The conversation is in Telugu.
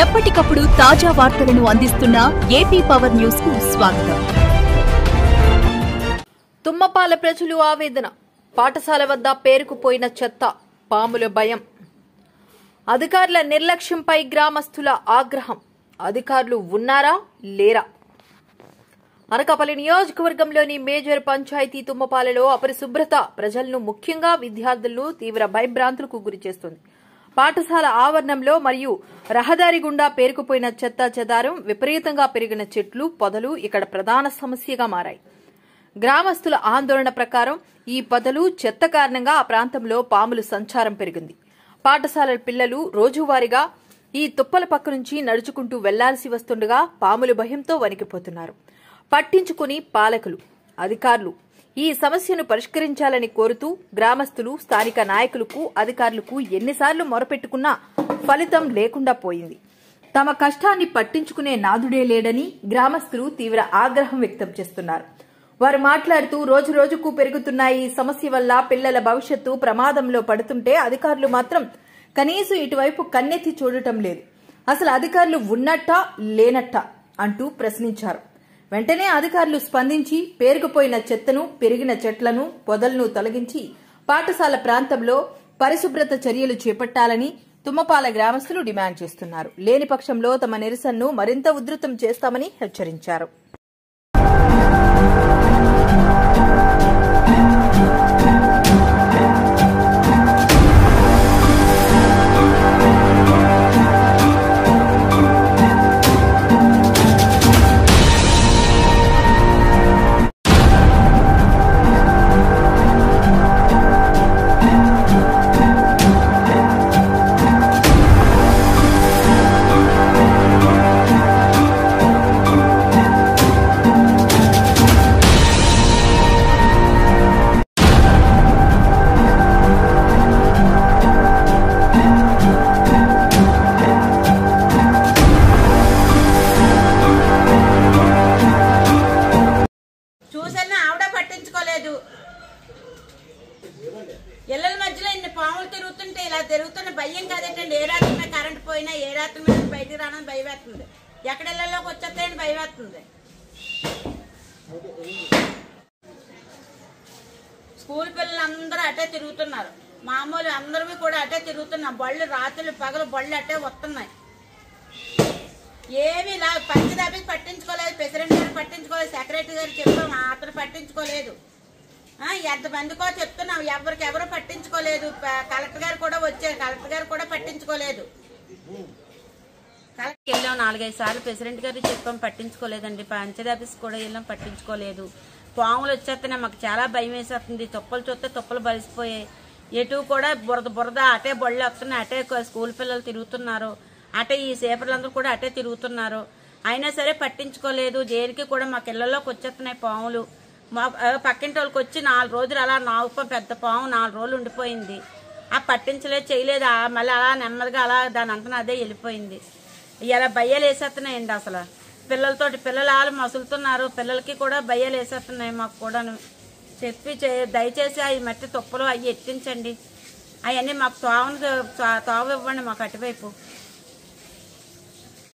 ఎప్పటికప్పుడు తాజా వార్తలను అందిస్తున్న ఏపీ పవర్ న్యూస్ కు స్వాగతం. తుమ్మపాల ప్రజలు ఆవేదన. పాఠశాల వద్ద పేరుకుపోయిన చెత్త, పాముల భయం. అధికారుల నిర్లక్ష్యంపై గ్రామస్తుల ఆగ్రహం. అధికారులు ఉన్నారా లేరా? అనకాపల్లి నియోజకవర్గంలోని మేజర్ పంచాయతీ తుమ్మపాలలో అపరిశుభ్రత ప్రజలను, ముఖ్యంగా విద్యార్థులను తీవ్ర భయభ్రాంతులకు గురిచేస్తుంది. పాఠశాల ఆవరణంలో మరియు రహదారి గుండా పేరుకుపోయిన చెత్త చెదారం, విపరీతంగా పెరిగిన చెట్లు, పొదలు ఇక్కడ ప్రధాన సమస్యగా మారాయి. గ్రామస్తుల ఆందోళన ప్రకారం ఈ పొదలు, చెత్త కారణంగా ఆ ప్రాంతంలో పాముల సంచారం పెరిగింది. పాఠశాల పిల్లలు రోజువారీగా ఈ తుప్పల పక్క నుంచి నడుచుకుంటూ వెళ్లాల్సి వస్తుండగా పాముల భయంతో వణికిపోతున్నారు. పట్టించుకుని పాలకులు, అధికారులు ఈ సమస్యను పరిష్కరించాలని కోరుతూ గ్రామస్తులు స్థానిక నాయకులకు, అధికారులకు ఎన్నిసార్లు మొరపెట్టుకున్నా ఫలితం లేకుండా పోయింది. తమ కష్టాన్ని పట్టించుకునే నాథుడే లేడని గ్రామస్తులు తీవ్ర ఆగ్రహం వ్యక్తం చేస్తున్నారు. వారు మాట్లాడుతూ రోజురోజుకు పెరుగుతున్న ఈ సమస్య వల్ల పిల్లల భవిష్యత్తు ప్రమాదంలో పడుతుంటే అధికారులు మాత్రం కనీసం ఇటువైపు కన్నెత్తి చూడటం లేదు. అసలు అధికారులు ఉన్నట్టా లేనట్టా అంటూ ప్రశ్నించారు. వెంటనే అధికారులు స్పందించి పేరుకుపోయిన చెత్తను, పెరిగిన చెట్లను, పొదలను తొలగించి పాఠశాల ప్రాంతంలో పరిశుభ్రత చర్యలు చేపట్టాలని తుమ్మపాల గ్రామస్తులు డిమాండ్ చేస్తున్నారు. లేని పక్షంలో తమ నిరసనను మరింత ఉధృతం చేస్తామని హెచ్చరించారు. ఇళ్ల మధ్యలో ఇన్ని పాములు తిరుగుతుంటే ఇలా తిరుగుతున్న భయం కాదేటండి. ఏ రాత్రి మీద కరెంట్ పోయినా, ఏ రాత్రి మీద బయటికి రావడానికి భయం వేస్తుంది. ఎక్కడ ఇళ్లలోకి వచ్చేస్తాయని భయం వేస్తుంది. స్కూల్ పిల్లలందరూ అటే తిరుగుతున్నారు. మామూలు అందరూ కూడా అటే తిరుగుతున్నాం. బళ్ళు రాత్రులు పగలు బళ్ళు అటే వస్తున్నాయి. ఏమి ఇలా పంచదాబీ పట్టించుకోలేదు, ప్రెసిడెంట్ గారు పట్టించుకోలేదు, సెక్రటరీ గారు చెప్పాం, అతను పట్టించుకోలేదు. ఎంతమందికో చెప్తున్నాం, ఎవరు పట్టించుకోలేదు. కలెక్టర్ గారు కూడా వచ్చారు, కలెక్టర్ గారు కూడా పట్టించుకోలేదు. కలెక్టర్కి వెళ్ళాం 4-5 సార్లు, ప్రెసిడెంట్ గారు చెప్పాం, పట్టించుకోలేదండి. పంచాయతీ ఆఫీస్ కూడా వెళ్ళాం, పట్టించుకోలేదు. పాములు వచ్చేస్తున్నాయి, మాకు చాలా భయం వేసేస్తుంది. తుప్పలు చూస్తే తుప్పలు బలిసిపోయాయి. ఎటు కూడా బురద అటే బళ్ళు వస్తున్నాయి, అటే స్కూల్ పిల్లలు తిరుగుతున్నారు, అటే ఈ సేపర్లందరూ కూడా అటే తిరుగుతున్నారు. అయినా సరే పట్టించుకోలేదు. దేనికి కూడా మాకు ఇళ్లలోకి వచ్చేస్తున్నాయి పాములు. మా పక్కింటి వాళ్ళకి వచ్చి 4 రోజులు అలా పెద్ద పాము 4 రోజులు ఉండిపోయింది. ఆ పట్టించలేదు, చేయలేదు. మళ్ళీ అలా నెమ్మదిగా అలా దాని అంతా అదే వెళ్ళిపోయింది. ఇలా భయాలు వేసేస్తున్నాయండి. అసలు పిల్లలతోటి పిల్లలు మసులుతున్నారు. పిల్లలకి కూడా భయాలు వేసేస్తున్నాయి. మాకు కూడా చెప్పి దయచేసి అవి మట్టి తుప్పలు అవి ఎత్తించండి. అవన్నీ మాకు తోవ ఇవ్వండి మాకు అటువైపు.